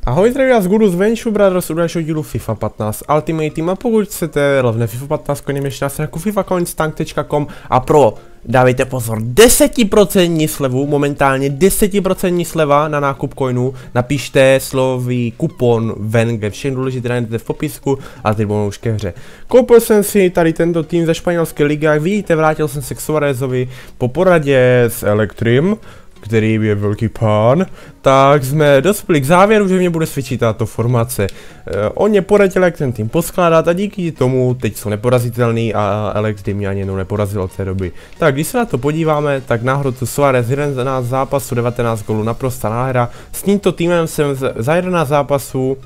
Ahoj, zdraví vás Guru z Venture Brothers u dalšího dílu FIFA 15 Ultimate Team a pokud chcete levné FIFA 15 koně ještě nás jako fifacoinstank.com a pro, dávejte pozor, 10% slevu, momentálně 10% sleva na nákup coinů, napište slovy kupon ven, kde všechno důležité najdete v popisku a teď budou už ke hře. Koupil jsem si tady tento tým ze španělské ligy, jak vidíte, vrátil jsem se k Suarezovi po poradě s Elektrim, který je velký pán, tak jsme dospěli k závěru, že mě bude svědčit tato formace. On mě poradil, jak ten tým poskládat a díky tomu teď jsou neporazitelný a Elektrim mě ani jednou neporazil od té doby. Tak když se na to podíváme, tak náhodou Suarez 11 zápasů, 19 gólů, naprosto nádhera. S tímto týmem jsem za 11 zápasů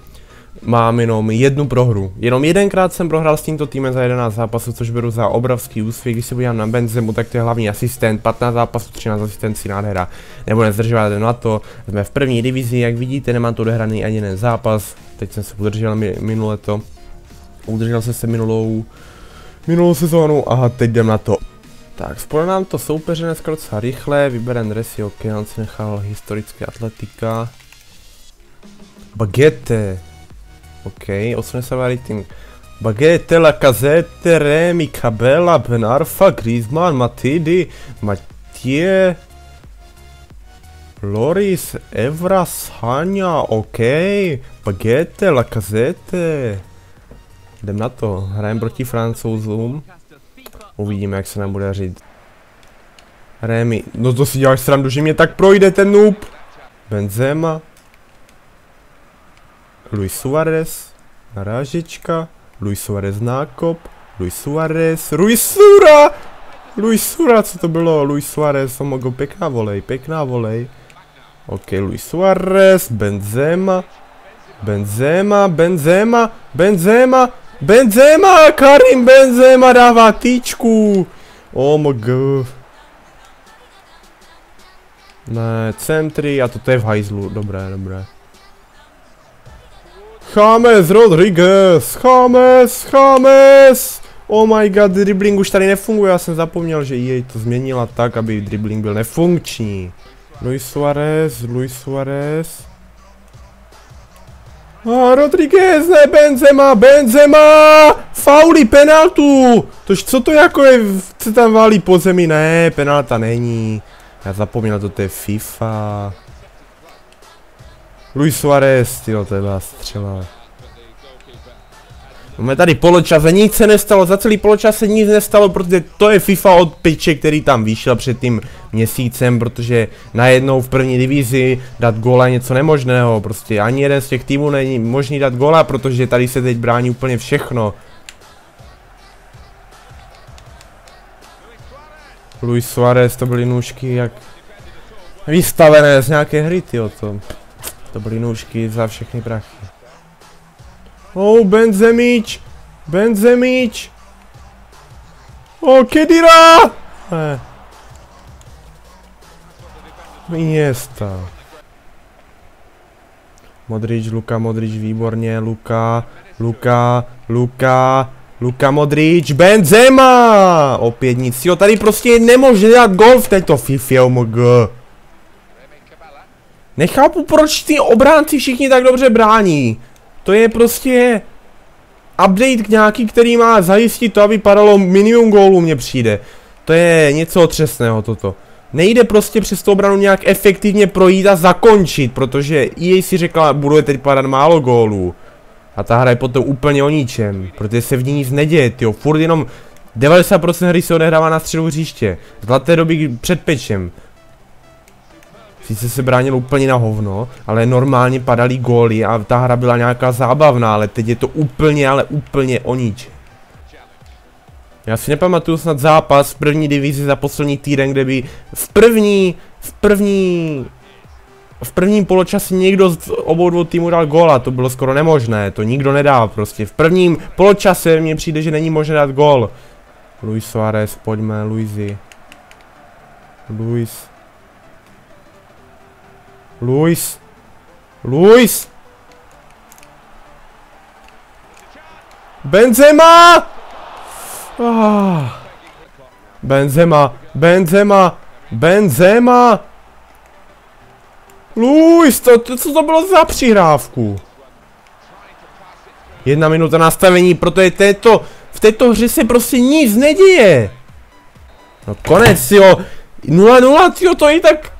mám jenom jednu prohru. Jenom jedenkrát jsem prohrál s tímto týmem za 11 zápasů, což beru za obrovský úspěch. Když se podívám na Benzemu, tak to je hlavní asistent, 15 zápasů, 13 asistencí, nádhera. Nebudeme zdržovat na to, jsme v první divizi, jak vidíte, nemám to odehraný ani jeden zápas. Teď jsem se udržel minule to. Udržel jsem se minulou sezónu a teď jdem na to. Tak, spolu nám to soupeře dneska docela rychle, vyberem dresy, ok, on si nechal historické atletika. Bagete. OK, 80 rating. Bagete, Lacazette, Remy, Cabella, Ben Arfa, Griezmann, Matuidi, Mathieu, Loris, Evra, Sanya, OK. Bagete, Lacazette. Jdem na to, hrajeme proti Francouzům. Uvidíme, jak se nám bude dařit. Remy, no to si děláš srandu, že mě tak projde ten noob. Benzema. Luis Suarez, narážečka, Luis Suarez nákop, Luis Suarez, Luis Sura, co to bylo, Luis Suarez, omogo, pěkná volej, ok, Luis Suarez, Benzema, Karim Benzema dává tyčku, omogo. Ne, centry, a toto je v hajzlu, dobré. James Rodriguez, James! Oh my god, dribbling už tady nefunguje, já jsem zapomněl, že EA to změnila tak, aby dribbling byl nefunkční. Luis Suarez. Rodriguez, ne, Benzema! Fauly, penaltu! Co to jako je, se tam válí po zemi, ne, penalta není. Já zapomněl, to je FIFA. Luis Suarez, tyjo, to byla střela. Máme tady poločas a nic se nestalo, za celý poločas se nic nestalo, protože to je FIFA od piče, který tam vyšel před tím měsícem, protože najednou v první divizi dát góla je něco nemožného, prostě ani jeden z těch týmů není možný dát góla, protože tady se teď brání úplně všechno. Luis Suarez, to byly nůžky jak vystavené z nějaké hry, tyjo, to byly nůžky za všechny prachy. Oh, Benzemič! Oh, Kedira! Iniesta. Modrič, výborně, Luka Modrič, Benzema! Opět nic, jo, tady prostě je nemožné dát gol v této FIFA, omg. Nechápu, proč ty obránci všichni tak dobře brání. To je prostě update nějaký, který má zajistit to, aby padalo minimum gólů, mně přijde. To je něco otřesného toto. Nejde prostě přes tu obranu nějak efektivně projít a zakončit, protože EA si řekla, bude teď padat málo gólů. A ta hra je potom úplně o ničem, protože se v ní nic neděje, tyjo. Furt jenom 90% hry se odehrává na středu hřiště. Zlaté doby před pečem. Sice se bránil úplně na hovno, ale normálně padaly góly a ta hra byla nějaká zábavná, ale teď je to úplně, ale úplně o ničem. Já si nepamatuju snad zápas v první divizi za poslední týden, kde by v prvním poločase někdo z obou dvou týmů dal góla, to bylo skoro nemožné, to nikdo nedá prostě. V prvním poločase mně přijde, že není možné dát gól. Luis Suarez, pojďme, Luis. Benzema! Benzema! Luis, co to bylo za přihrávku? 1 minuta nastavení, protože v této hře se prostě nic neděje. No konec, jo. 0-0, jo, to i tak...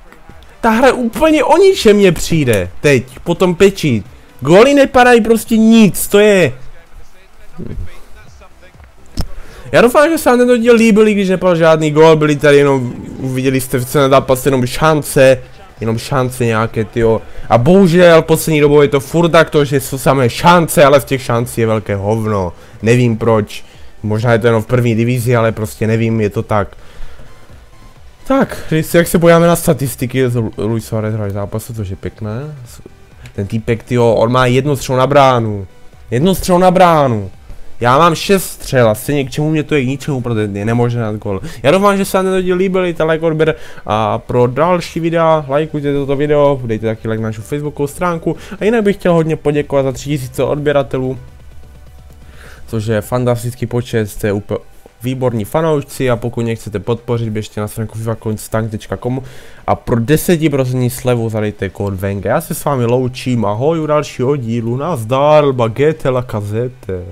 Ta hra úplně o ničem mě přijde. Teď, potom pečít. Góly nepadají prostě nic, to je... Já doufám, že se vám tento díl líbil, když nepadl žádný gól, byli tady jenom, uviděli jste v celém zápase jenom šance nějaké, tyjo. A bohužel poslední dobou je to furt tak to, že jsou samé šance, ale v těch šancí je velké hovno. Nevím proč, možná je to jenom v první divizi, ale prostě nevím, je to tak. Tak, jak se podíváme na statistiky, Luis Suárez hraje zápasu, což je pěkné. Ten týpek, tyjo, on má 1 střel na bránu. 1 střel na bránu. Já mám 6 střel a stejně k čemu mě to je k ničemu, protože je nemožné dát gol. Já doufám, že se vám tento díl líbil, dejte like, odběr a pro další videa lajkujte toto video, dejte taky like na našu facebookovou stránku a jinak bych chtěl hodně poděkovat za 3000 odběratelů, což je fantastický počet, jste úplně výborní fanoušci a pokud mě chcete podpořit, běžte na stránku fifacoinstank.com a pro 10% slevu zadejte kód VENGA. Já se s vámi loučím, ahoj u dalšího dílu, nazdar, bagete la kazete.